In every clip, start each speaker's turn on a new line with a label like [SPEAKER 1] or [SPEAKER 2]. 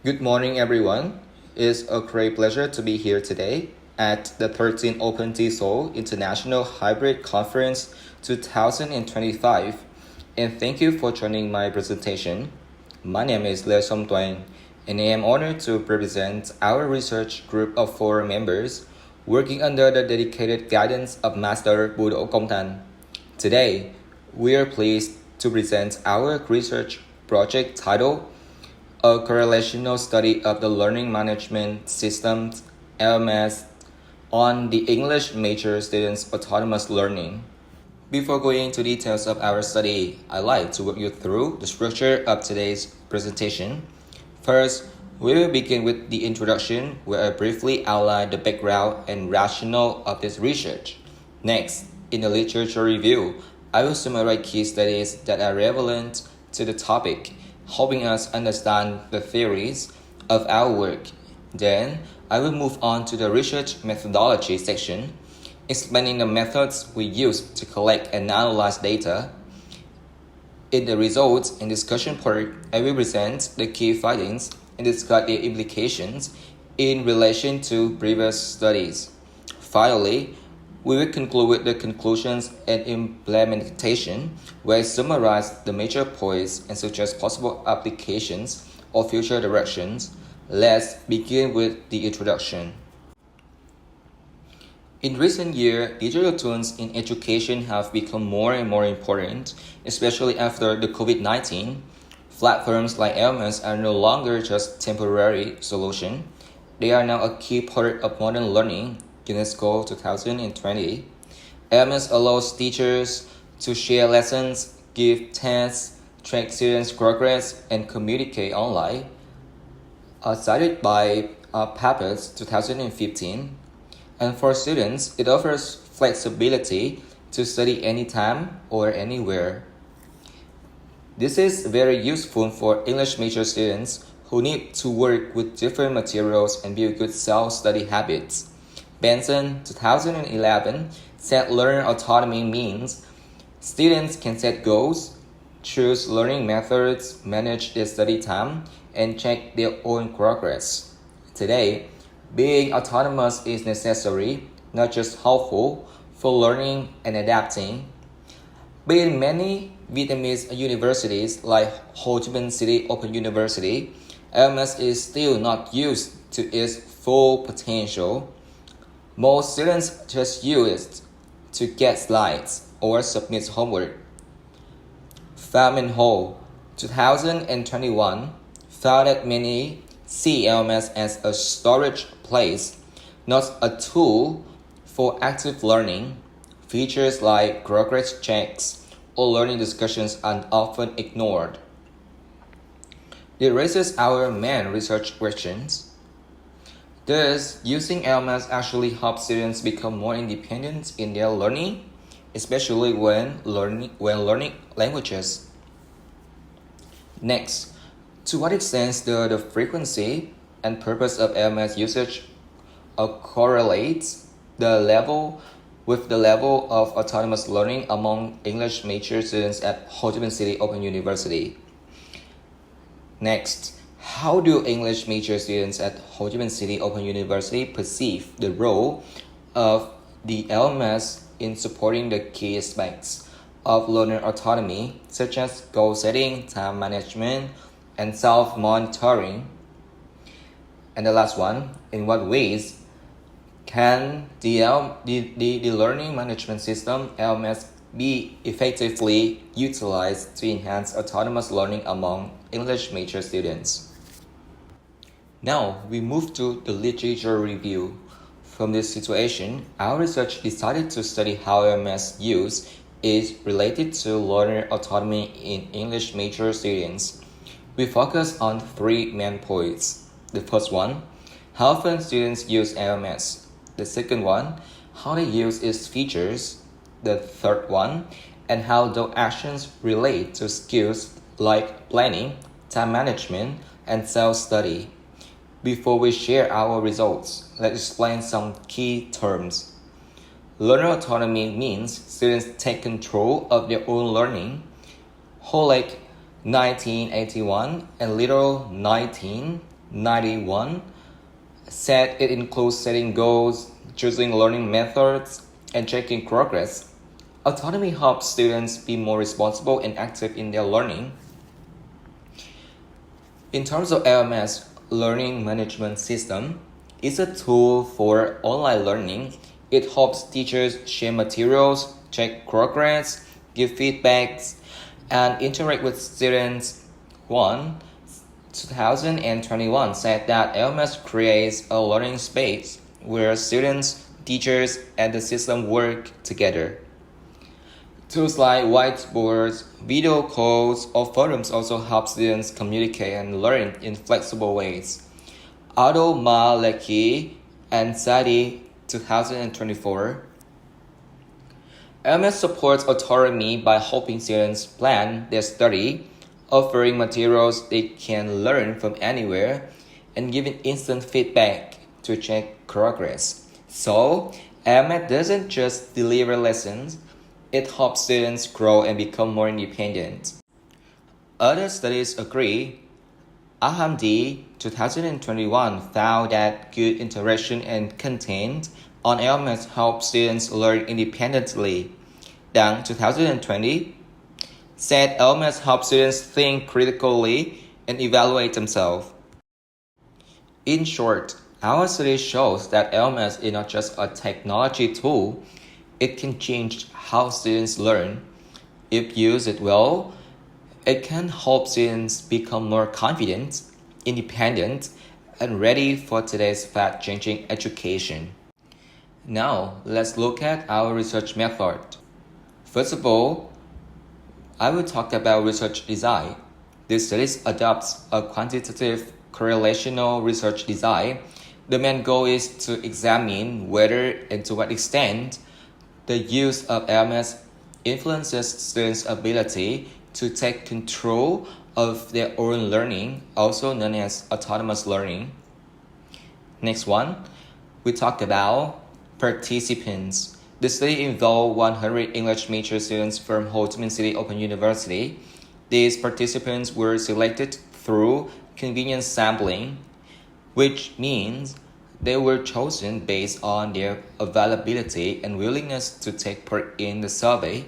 [SPEAKER 1] Good morning, everyone. It's a great pleasure to be here today at the 13th OpenTESOL International Hybrid Conference 2025. And thank you for joining my presentation. My name is Lê Song Tuan, and I am honored to represent our research group of 4 members working under the dedicated guidance of Master Bùi Đỗ Công Thành. Today, we are pleased to present our research project titled A Correlational Study of the Learning Management Systems LMS on the English Major Students' Autonomous Learning. Before going into details of our study, I'd like to walk you through the structure of today's presentation. First, we will begin with the introduction, where I briefly outline the background and rationale of this research. Next, in the literature review, I will summarize key studies that are relevant to the topic, helping us understand the theories of our work. Then, I will move on to the research methodology section, explaining the methods we use to collect and analyze data. In the results and discussion part, I will present the key findings and discuss their implications in relation to previous studies. Finally, we will conclude with the conclusions and implementation, where I summarize the major points and suggest possible applications or future directions. Let's begin with the introduction. In recent years, digital tools in education have become more and more important, especially after the COVID-19. Platforms like LMS are no longer just temporary solution. They are now a key part of modern learning. UNESCO 2020. LMS allows teachers to share lessons, give tests, track students' progress, and communicate online. Cited by Pappas 2015. And for students, it offers flexibility to study anytime or anywhere. This is very useful for English major students who need to work with different materials and build good self-study habits. Benson 2011 said learner autonomy means students can set goals, choose learning methods, manage their study time, and check their own progress. Today, being autonomous is necessary, not just helpful, for learning and adapting. But in many Vietnamese universities like Ho Chi Minh City Open University, LMS is still not used to its full potential. Most students just use it to get slides or submit homework. Pham and Ho, 2021, found that many see LMS as a storage place, not a tool for active learning. Features like progress checks or learning discussions are often ignored. It raises our main research questions. Does using LMS actually help students become more independent in their learning, especially when learning languages? Next, to what extent does the frequency and purpose of LMS usage correlates with the level of autonomous learning among English major students at Ho Chi Minh City Open University? Next, how do English major students at Ho Chi Minh City Open University perceive the role of the LMS in supporting the key aspects of learner autonomy, such as goal setting, time management, and self-monitoring? And the last one, in what ways can the learning management system LMS be effectively utilized to enhance autonomous learning among English major students? Now, we move to the literature review. From this situation, our research decided to study how LMS use is related to learner autonomy in English major students. We focus on 3 main points. The first one, how often students use LMS. The second one, how they use its features. The third one, and how those actions relate to skills like planning, time management, and self-study. Before we share our results, let's explain some key terms. Learner autonomy means students take control of their own learning. Holek 1981 and Little 19 91 said it includes setting goals, choosing learning methods, and checking progress. Autonomy helps students be more responsible and active in their learning. In terms of LMS, Learning Management System, is a tool for online learning. It helps teachers share materials, check progress, give feedbacks, and interact with students. 2021 said that LMS creates a learning space where students, teachers, and the system work together. Tools like whiteboards, video calls, or forums also help students communicate and learn in flexible ways. Autonomy and Sadi 2024. LMS supports autonomy by helping students plan their study, offering materials they can learn from anywhere, and giving instant feedback to check progress. So, LMS doesn't just deliver lessons, it helps students grow and become more independent. Other studies agree. Ahamdi 2021 found that good interaction and content on LMS help students learn independently. Dang 2020 said LMS helps students think critically and evaluate themselves. In short, our study shows that LMS is not just a technology tool, it can change how students learn. If used well, it can help students become more confident, independent, and ready for today's fast-changing education. Now, let's look at our research method. First of all, I will talk about research design. This study adopts a quantitative correlational research design. The main goal is to examine whether and to what extent the use of LMS influences students' ability to take control of their own learning, also known as autonomous learning. Next one, we talk about participants. The study involved 100 English major students from Ho Chi Minh City Open University. These participants were selected through convenience sampling, which means they were chosen based on their availability and willingness to take part in the survey.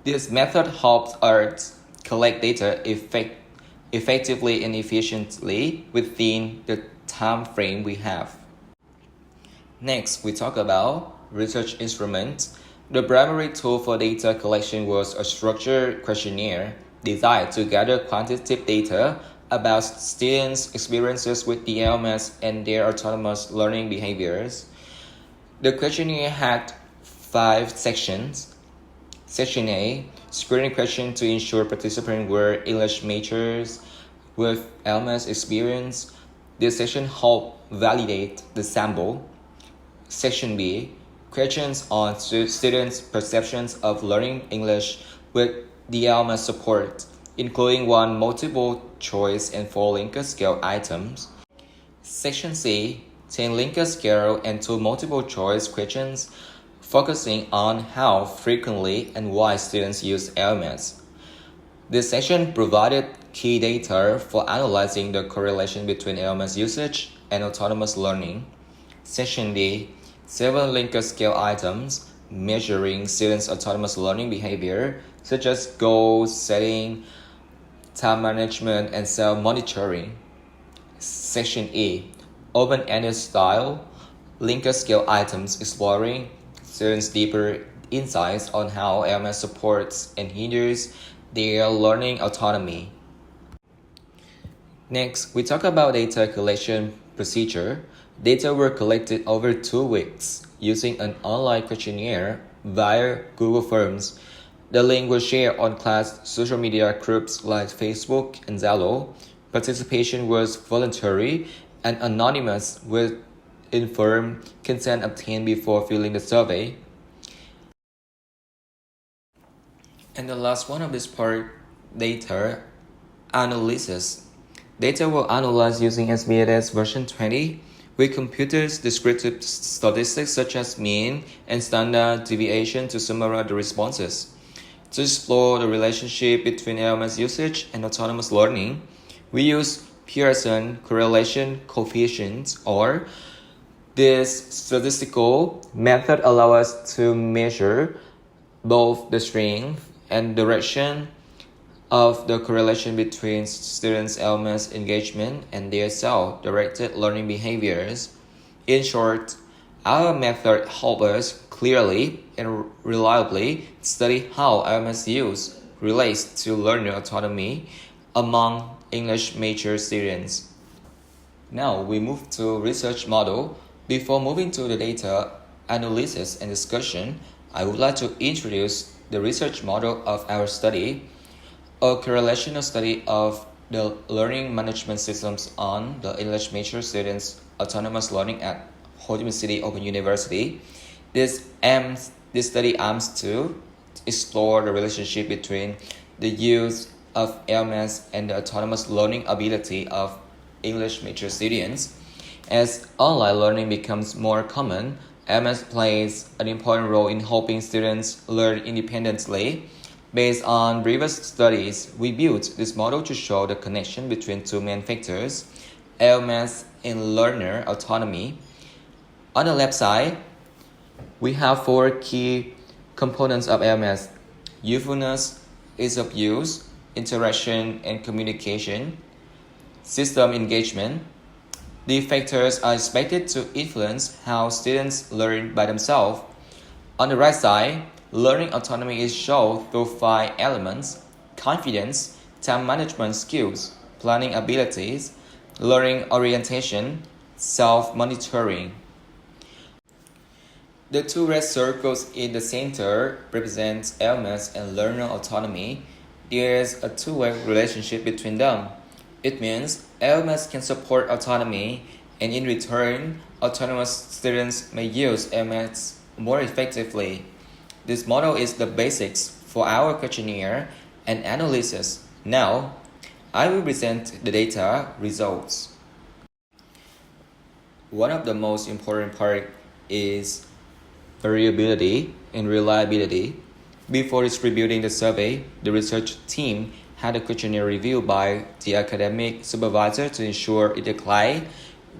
[SPEAKER 1] This method helps us collect data effectively and efficiently within the time frame we have. Next, we talk about research instruments. The primary tool for data collection was a structured questionnaire designed to gather quantitative data about students' experiences with the LMS and their autonomous learning behaviors. The questionnaire had 5 sections. Section A, screening question to ensure participants were English majors with LMS experience. This section helped validate the sample. Section B, questions on students' perceptions of learning English with the LMS support, including 1 multiple choice and 4 Likert scale items. Section C, 10 Likert scale and 2 multiple choice questions, focusing on how frequently and why students use LMS. This section provided key data for analyzing the correlation between LMS usage and autonomous learning. Section D, 7 Likert scale items, measuring students' autonomous learning behavior, such as goal setting, time management, and self-monitoring. Section E, open-ended style, Likert scale items exploring students' deeper insights on how LMS supports and hinders their learning autonomy. Next, we talk about data collection procedure. Data were collected over 2 weeks using an online questionnaire via Google Forms. The link was shared on class social media groups like Facebook and Zello. Participation was voluntary and anonymous with informed consent obtained before filling the survey. And the last one of this part, data analysis. Data were analyzed using SPSS version 20 with computers descriptive statistics such as mean and standard deviation to summarize the responses. To explore the relationship between LMS usage and autonomous learning, we use Pearson correlation coefficient, or this statistical method allows us to measure both the strength and direction of the correlation between students' LMS engagement and their self-directed learning behaviors. In short, our method helps us clearly and reliably study how LMS use relates to learner autonomy among English major students. Now we move to research model. Before moving to the data analysis and discussion, I would like to introduce the research model of our study, a correlational study of the learning management systems on the English major students' autonomous learning at Ho Chi Minh City Open University. This study aims to explore the relationship between the use of LMS and the autonomous learning ability of English major students. As online learning becomes more common, LMS plays an important role in helping students learn independently. Based on previous studies, we built this model to show the connection between two main factors, LMS and learner autonomy. On the left side, we have four key components of LMS: usefulness, ease of use, interaction and communication, system engagement. These factors are expected to influence how students learn by themselves. On the right side, learning autonomy is shown through 5 elements: confidence, time management skills, planning abilities, learning orientation, self-monitoring. The two red circles in the center represent LMS and learner autonomy. There is a two-way relationship between them. It means LMS can support autonomy, and in return, autonomous students may use LMS more effectively. This model is the basics for our questionnaire and analysis. Now, I will present the data results. One of the most important parts is variability and reliability. Before distributing the survey, the research team had a questionnaire reviewed by the academic supervisor to ensure it aligned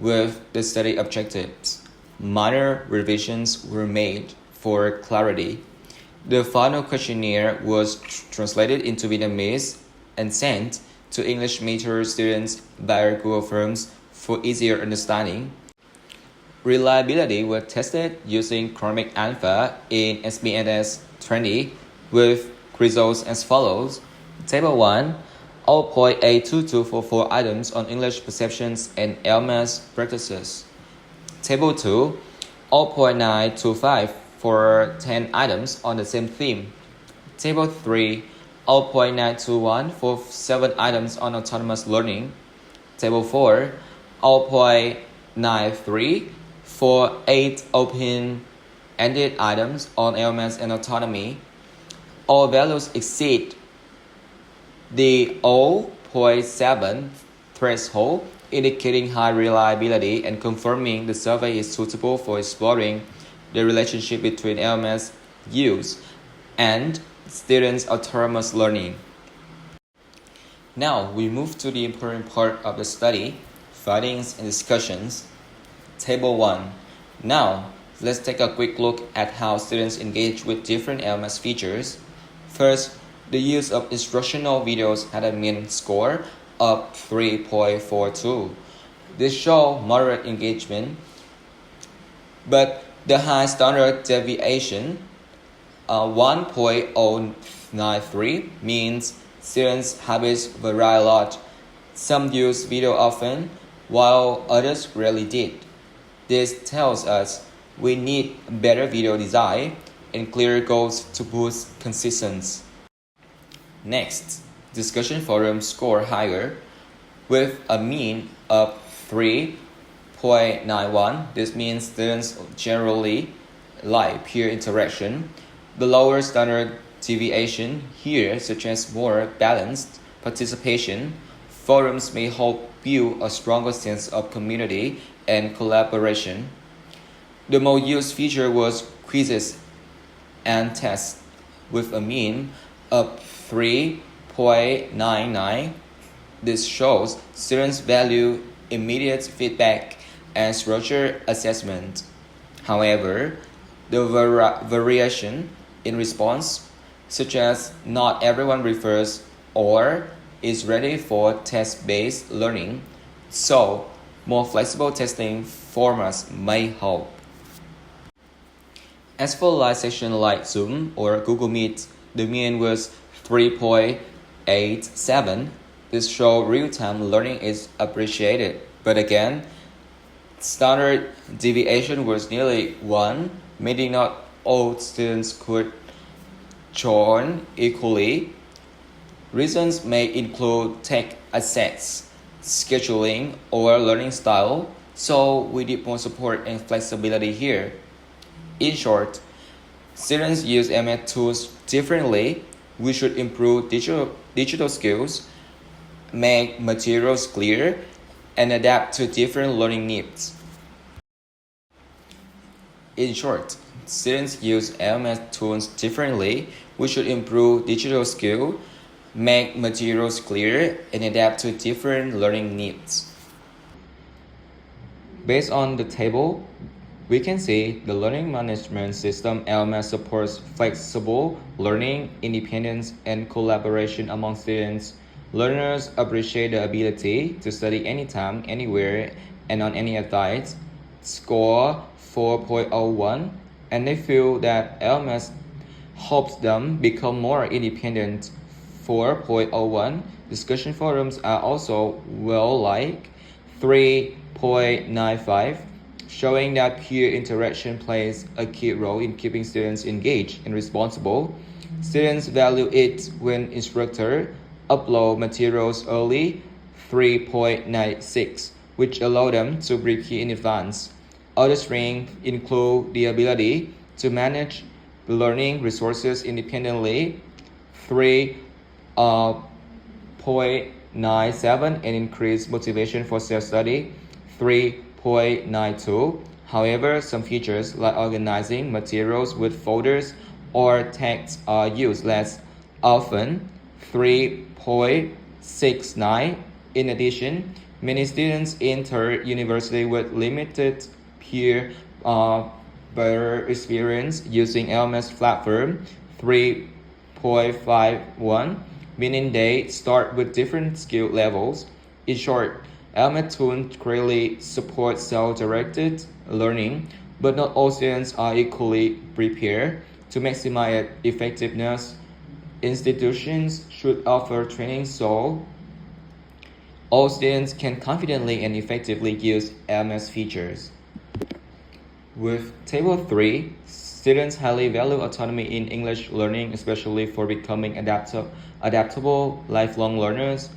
[SPEAKER 1] with the study objectives. Minor revisions were made for clarity. The final questionnaire was translated into Vietnamese and sent to English major students via Google Forms for easier understanding. Reliability was tested using Chromic Alpha in SPSS 20 with results as follows. Table 1, 0.82244 items on English perceptions and LMS practices. Table 2, 0.925 for 10 items on the same theme. Table 3, 0.921 for 7 items on autonomous learning. Table 4, 0.93 for 8 open-ended items on LMS and autonomy. All values exceed the 0.7 threshold, indicating high reliability and confirming the survey is suitable for exploring the relationship between LMS use and students' autonomous learning. Now we move to the important part of the study, findings and discussions. Table 1. Now, let's take a quick look at how students engage with different LMS features. First, the use of instructional videos had a mean score of 3.42. This shows moderate engagement, but the high standard deviation, 1.093, means students' habits vary a lot. Some use video often, while others rarely did. This tells us we need better video design and clear goals to boost consistency. Next, discussion forum score higher with a mean of 3.91. This means students generally like peer interaction. The lower standard deviation here suggests more balanced participation. Forums may help build a stronger sense of community and collaboration. The most used feature was quizzes and tests with a mean of 3.99. This shows students value immediate feedback and structured assessment. However, the variation in response, such as not everyone refers or is ready for test-based learning, so more flexible testing formats may help. As for live session like Zoom or Google Meet, the mean was 3.87. This shows real-time learning is appreciated. But again, standard deviation was nearly 1, meaning not all students could join equally. Reasons may include tech access, scheduling, or learning style, so we need more support and flexibility here. In short, students use LMS tools differently. We should improve digital skills, make materials clear, and adapt to different learning needs. In short, students use LMS tools differently. We should improve digital skills, make materials clear, and adapt to different learning needs. Based on the table, we can see the learning management system LMS supports flexible learning, independence, and collaboration among students. Learners appreciate the ability to study anytime, anywhere, and on any device. Score 4.01, and they feel that LMS helps them become more independent. 4.01. Discussion forums are also well-liked. 3.95. Showing that peer interaction plays a key role in keeping students engaged and responsible. Students value it when instructors upload materials early. 3.96, which allow them to prepare in advance. Other strengths include the ability to manage learning resources independently. 3.97 and increase motivation for self-study. 3.92. However, some features like organizing materials with folders or tags are used less often. 3.69. In addition, many students enter university with limited peer experience using LMS platform. 3.51, meaning they start with different skill levels. In short, LMS tools clearly support self-directed learning, but not all students are equally prepared. To maximize effectiveness, institutions should offer training so all students can confidently and effectively use LMS features. With Table 3, students highly value autonomy in English learning, especially for becoming adaptable lifelong learners.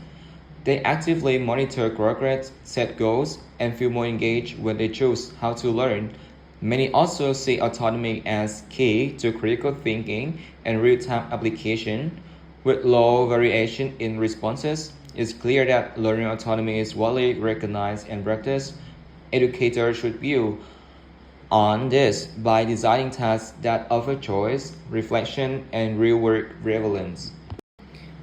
[SPEAKER 1] They actively monitor progress, set goals, and feel more engaged when they choose how to learn. Many also see autonomy as key to critical thinking and real-time application. With low variation in responses, it's clear that learning autonomy is widely recognized and practiced. Educators should build on this by designing tasks that offer choice, reflection, and real-world relevance.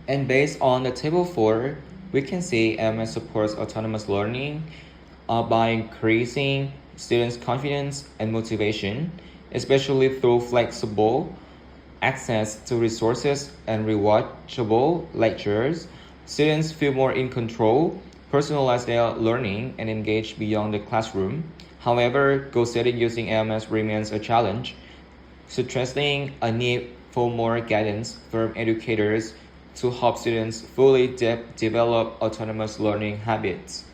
[SPEAKER 1] And based on the Table 4, we can see LMS supports autonomous learning by increasing students' confidence and motivation, especially through flexible access to resources and rewatchable lectures. Students feel more in control, personalize their learning, and engage beyond the classroom. However, goal setting using LMS remains a challenge, suggesting a need for more guidance from educators to help students fully develop autonomous learning habits.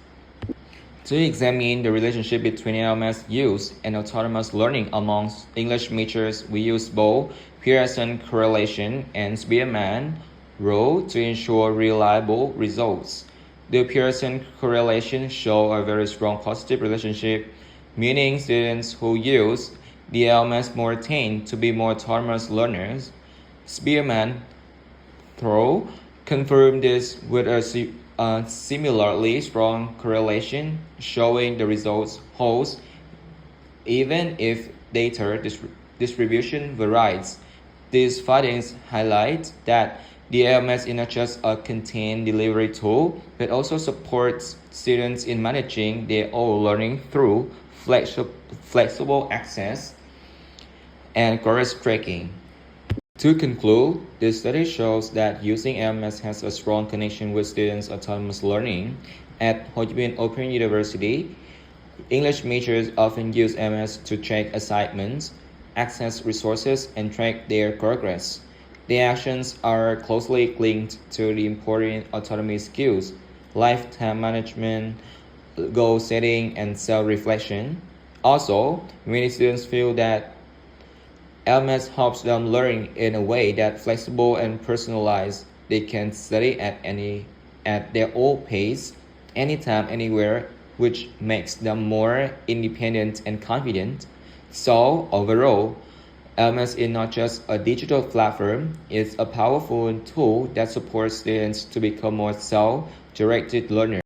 [SPEAKER 1] To examine the relationship between LMS use and autonomous learning amongst English majors, we use both Pearson correlation and Spearman rule to ensure reliable results. The Pearson correlation shows a very strong positive relationship, meaning students who use the LMS more tend to be more autonomous learners. Spearman through confirmed this with a similarly strong correlation, showing the results holds even if data distribution varies. These findings highlight that The LMS is not just a content delivery tool, but also supports students in managing their own learning through flexible access and course tracking. To conclude, this study shows that using LMS has a strong connection with students' autonomous learning. At Ho Chi Minh Open University, English majors often use LMS to check assignments, access resources, and track their progress. The actions are closely linked to the important autonomy skills, lifetime management, goal setting, and self-reflection. Also, many students feel that LMS helps them learn in a way that flexible and personalized. They can study at their own pace, anytime, anywhere, which makes them more independent and confident. So overall, LMS is not just a digital platform, it's a powerful tool that supports students to become more self-directed learners.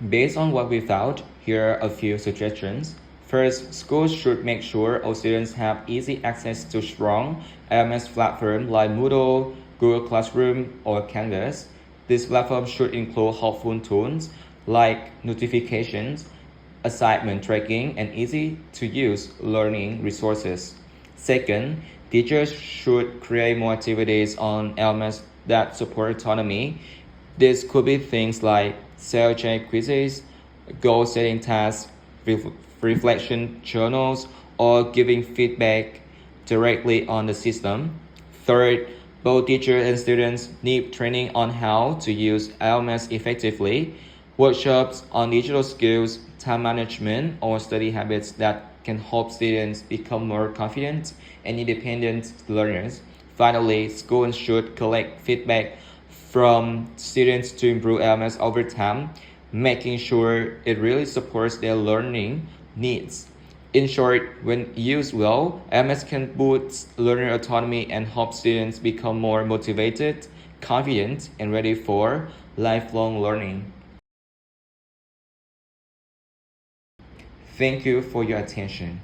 [SPEAKER 1] Based on what we found, here are a few suggestions. First, schools should make sure all students have easy access to strong LMS platforms like Moodle, Google Classroom, or Canvas. These platforms should include helpful tools like notifications, assignment tracking, and easy-to-use learning resources. Second, teachers should create more activities on LMS that support autonomy. This could be things like self-check quizzes, goal-setting tasks, reflection journals, or giving feedback directly on the system. Third, both teachers and students need training on how to use LMS effectively. Workshops on digital skills, time management, or study habits that can help students become more confident and independent learners. Finally, schools should collect feedback from students to improve LMS over time, making sure it really supports their learning needs. In short, when used well, LMS can boost learner autonomy and help students become more motivated, confident, and ready for lifelong learning. Thank you for your attention.